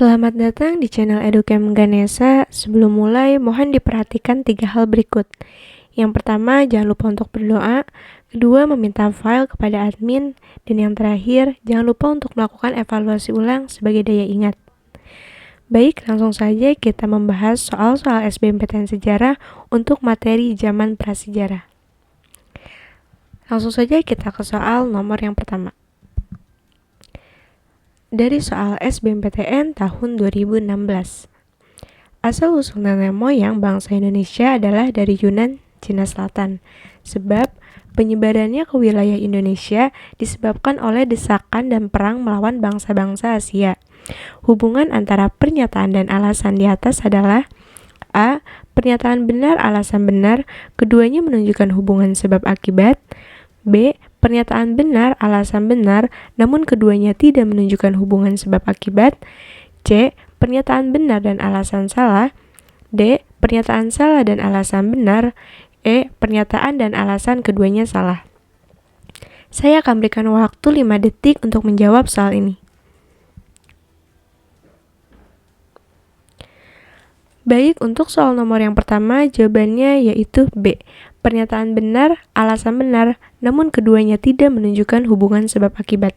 Selamat datang di channel Educam Ganesha. Sebelum mulai, mohon diperhatikan 3 hal berikut. Yang pertama, jangan lupa untuk berdoa. Kedua, meminta file kepada admin. Dan yang terakhir, jangan lupa untuk melakukan evaluasi ulang sebagai daya ingat. Baik, langsung saja kita membahas soal-soal SBMPTN Sejarah untuk materi zaman prasejarah. Langsung saja kita ke soal nomor yang pertama. Dari soal SBMPTN tahun 2016. Asal-usul nenek moyang bangsa Indonesia adalah dari Yunan, Cina Selatan. Sebab penyebarannya ke wilayah Indonesia disebabkan oleh desakan dan perang melawan bangsa-bangsa Asia. Hubungan antara pernyataan dan alasan di atas adalah A. Pernyataan benar, alasan benar, keduanya menunjukkan hubungan sebab akibat. B. Pernyataan benar, alasan benar, namun keduanya tidak menunjukkan hubungan sebab akibat. C. Pernyataan benar dan alasan salah. D. Pernyataan salah dan alasan benar. E. Pernyataan dan alasan keduanya salah. Saya akan berikan waktu 5 detik untuk menjawab soal ini. Baik, untuk soal nomor yang pertama, jawabannya yaitu B. Pernyataan benar, alasan benar, namun keduanya tidak menunjukkan hubungan sebab akibat.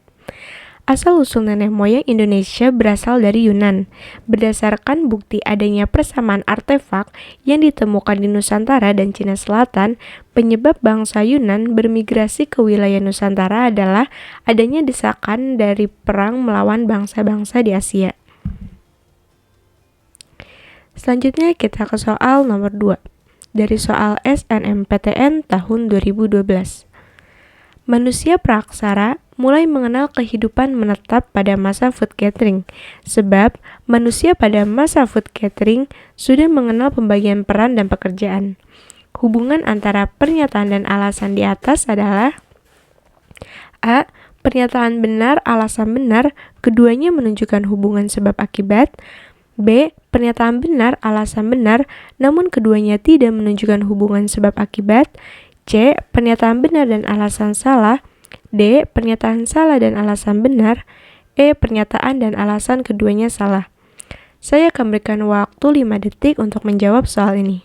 Asal-usul nenek moyang Indonesia berasal dari Yunan. Berdasarkan bukti adanya persamaan artefak yang ditemukan di Nusantara dan Cina Selatan, penyebab bangsa Yunan bermigrasi ke wilayah Nusantara adalah adanya desakan dari perang melawan bangsa-bangsa di Asia. Selanjutnya kita ke soal nomor 2. Dari soal SNMPTN tahun 2012. Manusia praaksara mulai mengenal kehidupan menetap pada masa food gathering, sebab manusia pada masa food gathering sudah mengenal pembagian peran dan pekerjaan. Hubungan antara pernyataan dan alasan di atas adalah A. Pernyataan benar, alasan benar, keduanya menunjukkan hubungan sebab akibat. B. Pernyataan benar, alasan benar, namun keduanya tidak menunjukkan hubungan sebab akibat. C. Pernyataan benar dan alasan salah. D. Pernyataan salah dan alasan benar. E. Pernyataan dan alasan keduanya salah. Saya akan berikan waktu 5 detik untuk menjawab soal ini.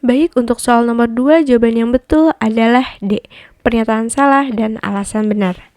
Baik, untuk soal nomor 2, jawaban yang betul adalah D. Pernyataan salah dan alasan benar.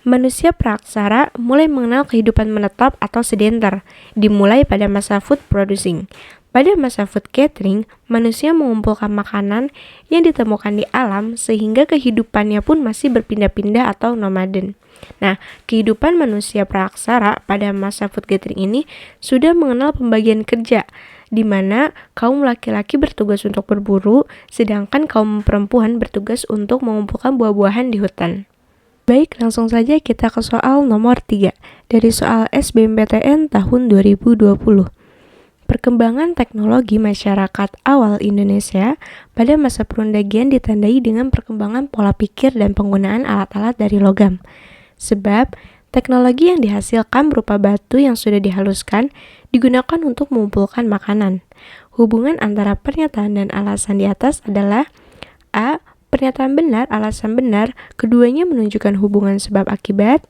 Manusia praaksara mulai mengenal kehidupan menetap atau sedenter, dimulai pada masa food producing. Pada masa food gathering, manusia mengumpulkan makanan yang ditemukan di alam sehingga kehidupannya pun masih berpindah-pindah atau nomaden. Nah, kehidupan manusia praaksara pada masa food gathering ini sudah mengenal pembagian kerja, di mana kaum laki-laki bertugas untuk berburu, sedangkan kaum perempuan bertugas untuk mengumpulkan buah-buahan di hutan. Baik, langsung saja kita ke soal nomor 3 dari soal SBMPTN tahun 2020. Perkembangan teknologi masyarakat awal Indonesia pada masa perundagian ditandai dengan perkembangan pola pikir dan penggunaan alat-alat dari logam. Sebab, teknologi yang dihasilkan berupa batu yang sudah dihaluskan digunakan untuk mengumpulkan makanan. Hubungan antara pernyataan dan alasan di atas adalah A. Pernyataan benar, alasan benar, keduanya menunjukkan hubungan sebab akibat.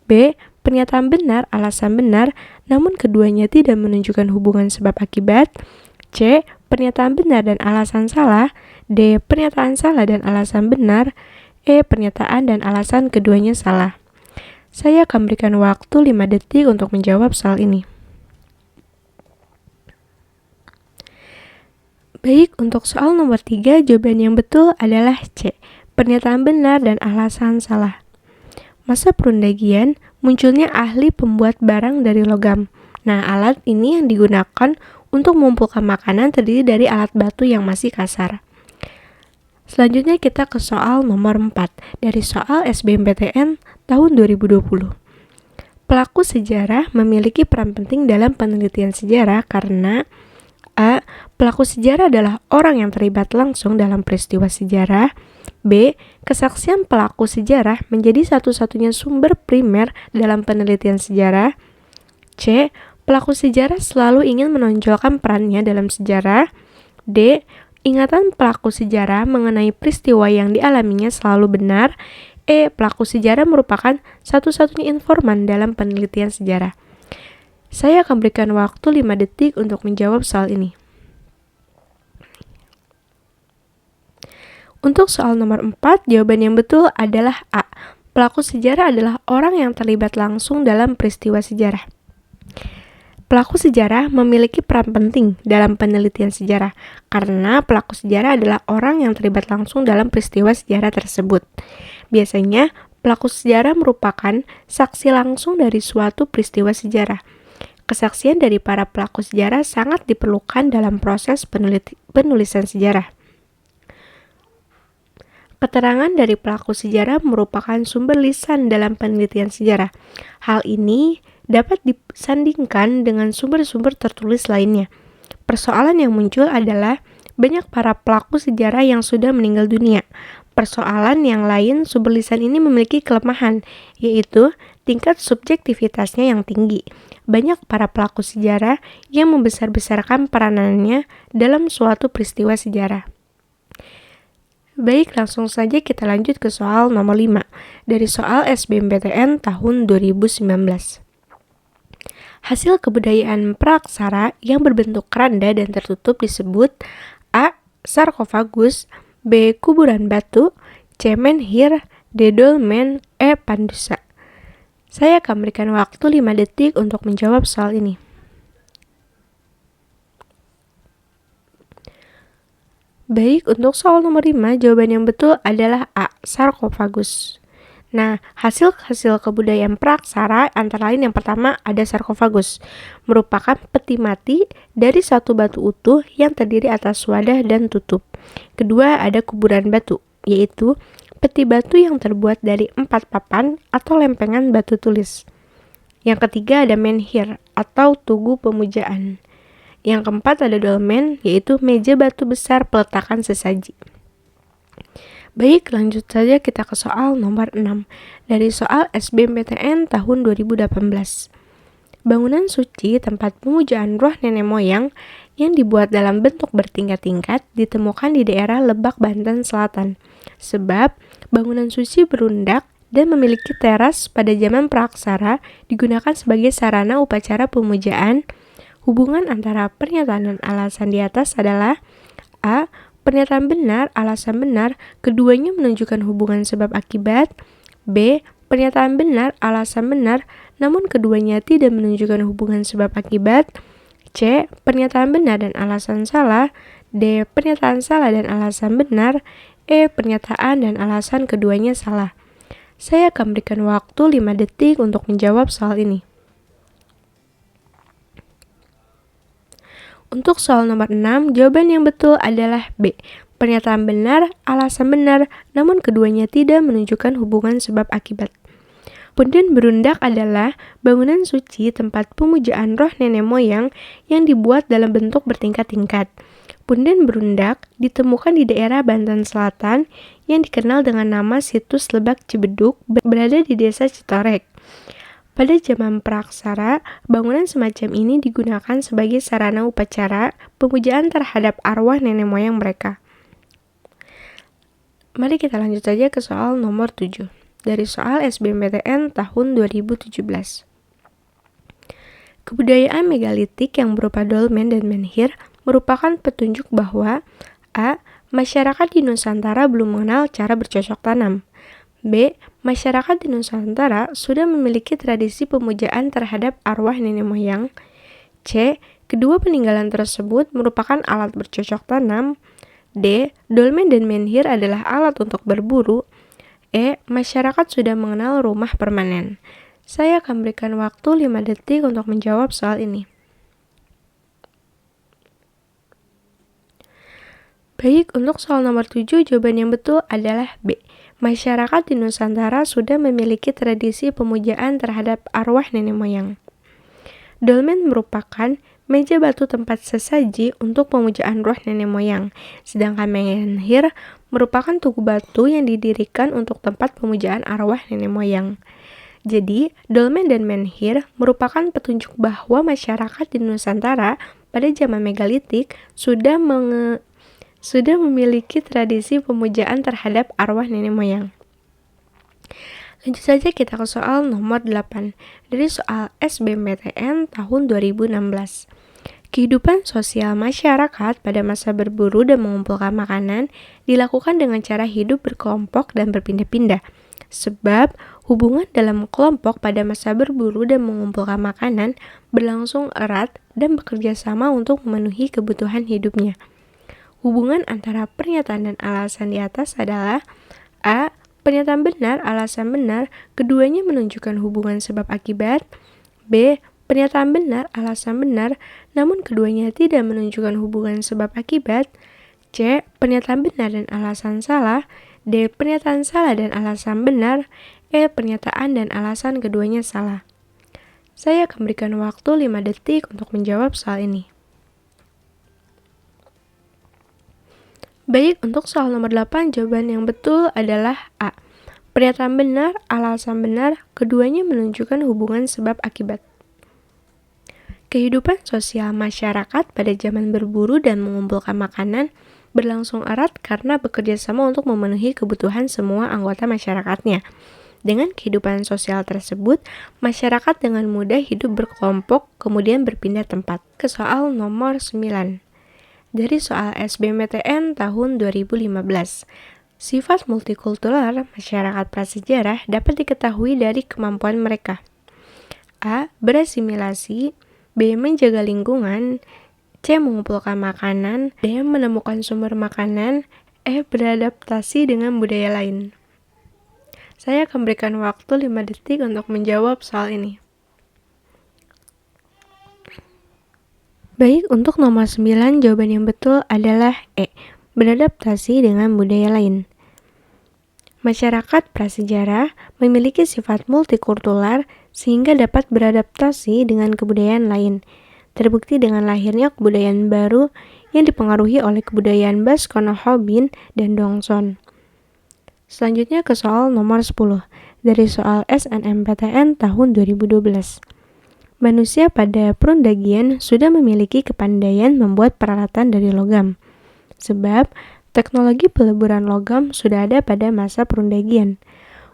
B. Pernyataan benar, alasan benar, namun keduanya tidak menunjukkan hubungan sebab akibat. C. Pernyataan benar dan alasan salah. D. Pernyataan salah dan alasan benar. E. Pernyataan dan alasan keduanya salah. Saya akan berikan waktu 5 detik untuk menjawab soal ini. Baik, untuk soal nomor 3, jawaban yang betul adalah C. Pernyataan benar dan alasan salah. Masa perundagian, munculnya ahli pembuat barang dari logam. Nah, alat ini yang digunakan untuk mengumpulkan makanan terdiri dari alat batu yang masih kasar. Selanjutnya kita ke soal nomor 4 dari soal SBMPTN tahun 2020. Pelaku sejarah memiliki peran penting dalam penelitian sejarah karena A. Pelaku sejarah adalah orang yang terlibat langsung dalam peristiwa sejarah. B. Kesaksian pelaku sejarah menjadi satu-satunya sumber primer dalam penelitian sejarah. C. Pelaku sejarah selalu ingin menonjolkan perannya dalam sejarah. D. Ingatan pelaku sejarah mengenai peristiwa yang dialaminya selalu benar. E. Pelaku sejarah merupakan satu-satunya informan dalam penelitian sejarah. Saya akan berikan waktu 5 detik untuk menjawab soal ini. Untuk soal nomor 4, jawaban yang betul adalah A. Pelaku sejarah adalah orang yang terlibat langsung dalam peristiwa sejarah. Pelaku sejarah memiliki peran penting dalam penelitian sejarah karena pelaku sejarah adalah orang yang terlibat langsung dalam peristiwa sejarah tersebut. Biasanya, pelaku sejarah merupakan saksi langsung dari suatu peristiwa sejarah. Kesaksian dari para pelaku sejarah sangat diperlukan dalam proses penulisan sejarah. Keterangan dari pelaku sejarah merupakan sumber lisan dalam penelitian sejarah. Hal ini dapat disandingkan dengan sumber-sumber tertulis lainnya. Persoalan yang muncul adalah banyak para pelaku sejarah yang sudah meninggal dunia. Persoalan yang lain, sumber lisan ini memiliki kelemahan, yaitu tingkat subjektivitasnya yang tinggi. Banyak para pelaku sejarah yang membesar-besarkan peranannya dalam suatu peristiwa sejarah. Baik, langsung saja kita lanjut ke soal nomor 5 dari soal SBMPTN tahun 2019. Hasil kebudayaan praksara yang berbentuk keranda dan tertutup disebut A. Sarkofagus, B. Kuburan batu, C. Menhir, D. Dolmen, E. Pandusa. Saya akan berikan waktu 5 detik untuk menjawab soal ini. Baik, untuk soal nomor 5, jawaban yang betul adalah A. Sarkofagus. Nah, hasil kebudayaan praksara antara lain yang pertama ada sarkofagus, merupakan peti mati dari satu batu utuh yang terdiri atas wadah dan tutup. Kedua ada kuburan batu, yaitu peti batu yang terbuat dari 4 papan atau lempengan batu tulis. Yang ketiga ada menhir atau tugu pemujaan. Yang keempat ada dolmen, yaitu meja batu besar peletakan sesaji. Baik, lanjut saja kita ke soal nomor 6 dari soal SBMPTN tahun 2018. Bangunan suci tempat pemujaan roh nenek moyang yang dibuat dalam bentuk bertingkat-tingkat ditemukan di daerah Lebak, Banten Selatan. Sebab bangunan suci berundak dan memiliki teras pada zaman praksara digunakan sebagai sarana upacara pemujaan. Hubungan antara pernyataan dan alasan di atas adalah A. Pernyataan benar, alasan benar, keduanya menunjukkan hubungan sebab akibat. B. Pernyataan benar, alasan benar, namun keduanya tidak menunjukkan hubungan sebab akibat. C. Pernyataan benar dan alasan salah. D. Pernyataan salah dan alasan benar. E. Pernyataan dan alasan keduanya salah. Saya akan berikan waktu 5 detik untuk menjawab soal ini. Untuk soal nomor 6, jawaban yang betul adalah B. Pernyataan benar, alasan benar, namun keduanya tidak menunjukkan hubungan sebab akibat. Punden berundak adalah bangunan suci tempat pemujaan roh nenek moyang yang dibuat dalam bentuk bertingkat-tingkat. Punden berundak ditemukan di daerah Banten Selatan yang dikenal dengan nama situs Lebak Cibeduk berada di desa Citorek. Pada zaman praksara, bangunan semacam ini digunakan sebagai sarana upacara pemujaan terhadap arwah nenek moyang mereka. Mari kita lanjut saja ke soal nomor 7 dari soal SBMPTN tahun 2017. Kebudayaan megalitik yang berupa dolmen dan menhir merupakan petunjuk bahwa A. Masyarakat di Nusantara belum mengenal cara bercocok tanam. B. Masyarakat di Nusantara sudah memiliki tradisi pemujaan terhadap arwah nenek moyang. C. Kedua peninggalan tersebut merupakan alat bercocok tanam. D. Dolmen dan menhir adalah alat untuk berburu. E. Masyarakat sudah mengenal rumah permanen. Saya akan berikan waktu 5 detik untuk menjawab soal ini. Baik, untuk soal nomor 7, jawaban yang betul adalah B. Masyarakat di Nusantara sudah memiliki tradisi pemujaan terhadap arwah nenek moyang. Dolmen merupakan meja batu tempat sesaji untuk pemujaan roh nenek moyang, sedangkan menhir merupakan tugu batu yang didirikan untuk tempat pemujaan arwah nenek moyang. Jadi, dolmen dan menhir merupakan petunjuk bahwa masyarakat di Nusantara pada zaman megalitik sudah memiliki tradisi pemujaan terhadap arwah nenek moyang. Lanjut saja kita ke soal nomor 8 dari soal SBMPTN tahun 2016. Kehidupan sosial masyarakat pada masa berburu dan mengumpulkan makanan dilakukan dengan cara hidup berkelompok dan berpindah-pindah. Sebab hubungan dalam kelompok pada masa berburu dan mengumpulkan makanan berlangsung erat dan bekerja sama untuk memenuhi kebutuhan hidupnya. Hubungan antara pernyataan dan alasan di atas adalah A. Pernyataan benar, alasan benar, keduanya menunjukkan hubungan sebab akibat. B. Pernyataan benar, alasan benar, namun keduanya tidak menunjukkan hubungan sebab akibat. C. Pernyataan benar dan alasan salah. D. Pernyataan salah dan alasan benar. E. Pernyataan dan alasan keduanya salah. Saya akan berikan waktu 5 detik untuk menjawab soal ini. Baik, untuk soal nomor 8, jawaban yang betul adalah A. Pernyataan benar, alasan benar, keduanya menunjukkan hubungan sebab akibat. Kehidupan sosial masyarakat pada zaman berburu dan mengumpulkan makanan berlangsung erat karena bekerja sama untuk memenuhi kebutuhan semua anggota masyarakatnya. Dengan kehidupan sosial tersebut, masyarakat dengan mudah hidup berkelompok kemudian berpindah tempat. Ke soal nomor 9. Dari soal SBMPTN tahun 2015. Sifat multikultural masyarakat prasejarah dapat diketahui dari kemampuan mereka. A. Berasimilasi. B. Menjaga lingkungan. C. Mengumpulkan makanan. D. Menemukan sumber makanan. E. Beradaptasi dengan budaya lain. Saya akan berikan waktu 5 detik untuk menjawab soal ini. Baik, untuk nomor 9, jawaban yang betul adalah E. Beradaptasi dengan budaya lain. Masyarakat prasejarah memiliki sifat multikultural sehingga dapat beradaptasi dengan kebudayaan lain. Terbukti dengan lahirnya kebudayaan baru yang dipengaruhi oleh kebudayaan Baskono-Hobin dan Dongson. Selanjutnya ke soal nomor 10 dari soal SNMPTN tahun 2012. Manusia pada perundagian sudah memiliki kepandaian membuat peralatan dari logam. Sebab teknologi peleburan logam sudah ada pada masa perundagian.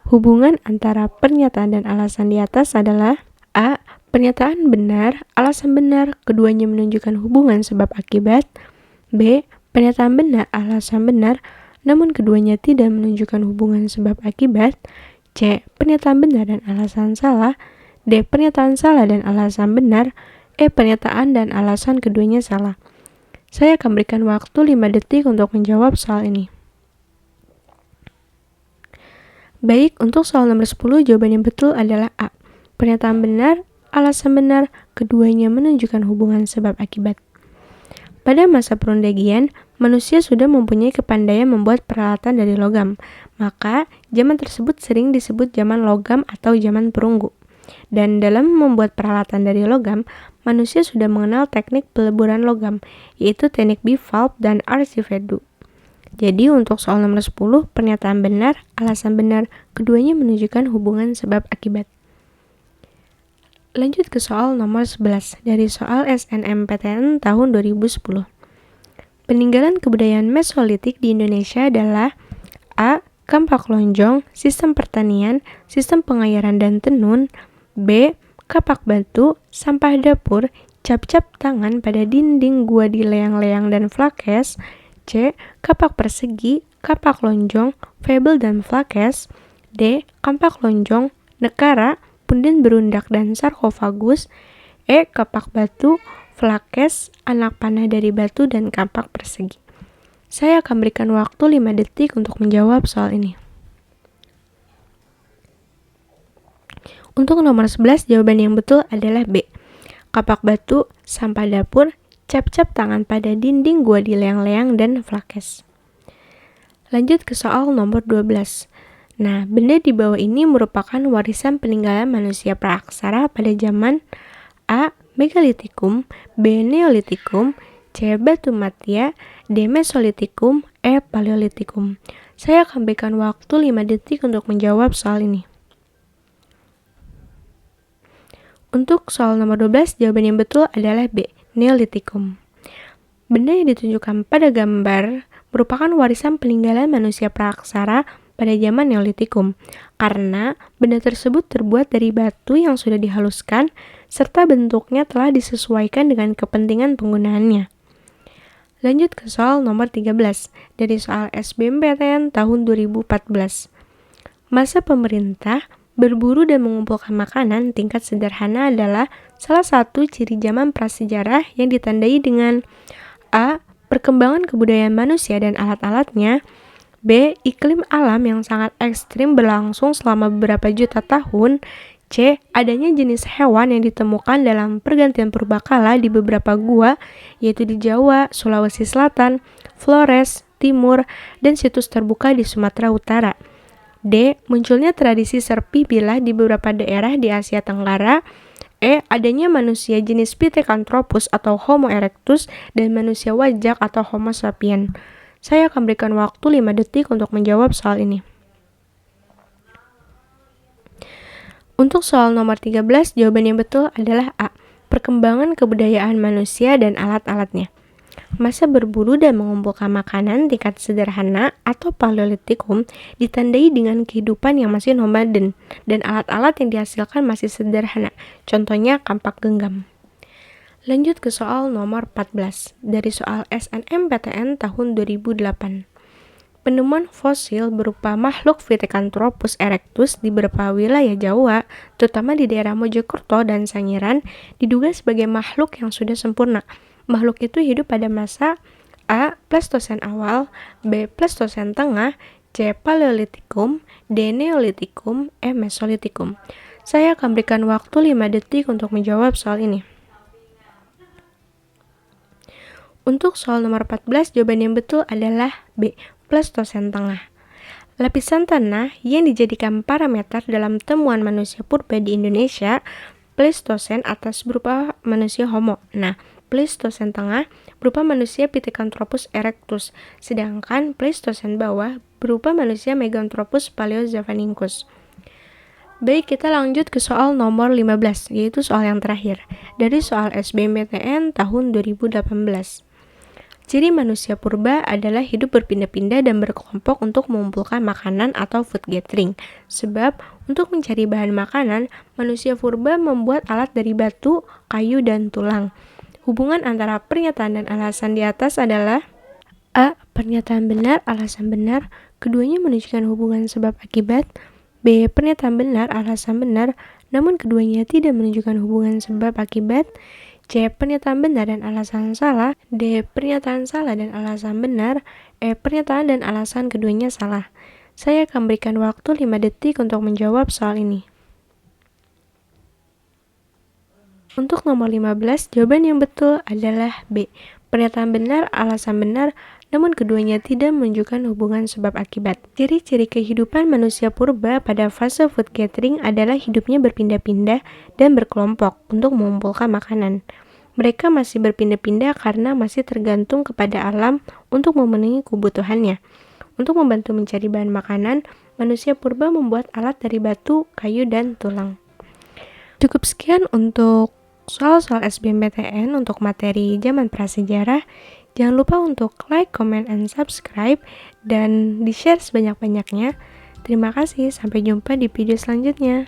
Hubungan antara pernyataan dan alasan di atas adalah A. Pernyataan benar, alasan benar, keduanya menunjukkan hubungan sebab akibat. B. Pernyataan benar, alasan benar, namun keduanya tidak menunjukkan hubungan sebab akibat. C. Pernyataan benar dan alasan salah. D. Pernyataan salah dan alasan benar. E. Pernyataan dan alasan keduanya salah. Saya akan berikan waktu 5 detik untuk menjawab soal ini. Baik, untuk soal nomor 10, jawaban yang betul adalah A. Pernyataan benar, alasan benar, keduanya menunjukkan hubungan sebab akibat. Pada masa perundagian, manusia sudah mempunyai kepandaian membuat peralatan dari logam. Maka, zaman tersebut sering disebut zaman logam atau zaman perunggu. Dan dalam membuat peralatan dari logam, manusia sudah mengenal teknik peleburan logam, yaitu teknik bivalve dan archivedu. Jadi untuk soal nomor 10, pernyataan benar, alasan benar, keduanya menunjukkan hubungan sebab akibat. Lanjut ke soal nomor 11 dari soal SNMPTN tahun 2010. Peninggalan kebudayaan Mesolitik di Indonesia adalah A. Kampak lonjong, sistem pertanian, sistem pengayaran dan tenun. B. Kapak batu, sampah dapur, cap-cap tangan pada dinding gua di leang-leang dan flakes. C. Kapak persegi, kapak lonjong, febel dan flakes. D. Kampak lonjong, nekara, punden berundak dan sarkofagus. E. Kapak batu, flakes, anak panah dari batu dan kapak persegi. Saya akan berikan waktu 5 detik untuk menjawab soal ini. Untuk nomor 11, jawaban yang betul adalah B. Kapak batu, sampah dapur, cap-cap tangan pada dinding gua di leang-leang dan flakes. Lanjut ke soal nomor 12. Nah, benda di bawah ini merupakan warisan peninggalan manusia praaksara pada zaman A. Megalitikum, B. Neolitikum, C. Batu Matia, D. Mesolitikum, E. Paleolitikum. Saya akan berikan waktu 5 detik untuk menjawab soal ini. Untuk soal nomor 12, jawaban yang betul adalah B. Neolitikum. Benda yang ditunjukkan pada gambar merupakan warisan peninggalan manusia praaksara pada zaman Neolitikum, karena benda tersebut terbuat dari batu yang sudah dihaluskan, serta bentuknya telah disesuaikan dengan kepentingan penggunaannya. Lanjut ke soal nomor 13, dari soal SBMPTN tahun 2014. Masa pemerintah berburu dan mengumpulkan makanan tingkat sederhana adalah salah satu ciri zaman prasejarah yang ditandai dengan A. Perkembangan kebudayaan manusia dan alat-alatnya, B. Iklim alam yang sangat ekstrim berlangsung selama beberapa juta tahun, C. Adanya jenis hewan yang ditemukan dalam pergantian purbakala di beberapa gua, yaitu di Jawa, Sulawesi Selatan, Flores, Timur, dan situs terbuka di Sumatera Utara. D. Munculnya tradisi serpih bilah di beberapa daerah di Asia Tenggara. E. Adanya manusia jenis Pithecanthropus atau Homo erectus dan manusia wajak atau Homo sapien. Saya akan berikan waktu 5 detik untuk menjawab soal ini. Untuk soal nomor 13, jawaban yang betul adalah A. Perkembangan kebudayaan manusia dan alat-alatnya. Masa berburu dan mengumpulkan makanan tingkat sederhana atau Paleolitikum ditandai dengan kehidupan yang masih nomaden dan alat-alat yang dihasilkan masih sederhana, contohnya kampak genggam. Lanjut ke soal nomor 14, dari soal SNMPTN tahun 2008. Penemuan fosil berupa makhluk Pithecanthropus erectus di beberapa wilayah Jawa, terutama di daerah Mojokerto dan Sangiran, diduga sebagai makhluk yang sudah sempurna. Makhluk itu hidup pada masa A. Pleistosen awal, B. Pleistosen tengah, C. Paleolitikum, D. Neolitikum, E. Mesolitikum. Saya akan berikan waktu 5 detik untuk menjawab soal ini. Untuk soal nomor 14, jawaban yang betul adalah B. Pleistosen tengah. Lapisan tanah yang dijadikan parameter dalam temuan manusia purba di Indonesia, Pleistosen atas berupa manusia Homo. Nah, Pleistosen tengah berupa manusia Pithecanthropus erectus, sedangkan Pleistosen bawah berupa manusia Meganthropus paleozavannicus. Baik, kita lanjut ke soal nomor 15, yaitu soal yang terakhir, dari soal SBMPTN tahun 2018. Ciri manusia purba adalah hidup berpindah-pindah dan berkelompok untuk mengumpulkan makanan atau food gathering. Sebab, untuk mencari bahan makanan, manusia purba membuat alat dari batu, kayu, dan tulang. Hubungan antara pernyataan dan alasan di atas adalah A. Pernyataan benar, alasan benar, keduanya menunjukkan hubungan sebab akibat. B. Pernyataan benar, alasan benar, namun keduanya tidak menunjukkan hubungan sebab akibat. C. Pernyataan benar dan alasan salah. D. Pernyataan salah dan alasan benar. E. Pernyataan dan alasan keduanya salah. Saya akan berikan waktu 5 detik untuk menjawab soal ini. Untuk nomor 15, jawaban yang betul adalah B. Pernyataan benar, alasan benar, namun keduanya tidak menunjukkan hubungan sebab akibat. Ciri-ciri kehidupan manusia purba pada fase food gathering adalah hidupnya berpindah-pindah dan berkelompok untuk mengumpulkan makanan. Mereka masih berpindah-pindah karena masih tergantung kepada alam untuk memenuhi kebutuhannya. Untuk membantu mencari bahan makanan, manusia purba membuat alat dari batu, kayu, dan tulang. Cukup sekian untuk soal-soal SBMPTN untuk materi zaman prasejarah. Jangan lupa untuk like, comment, and subscribe, dan di-share sebanyak-banyaknya. Terima kasih, sampai jumpa di video selanjutnya.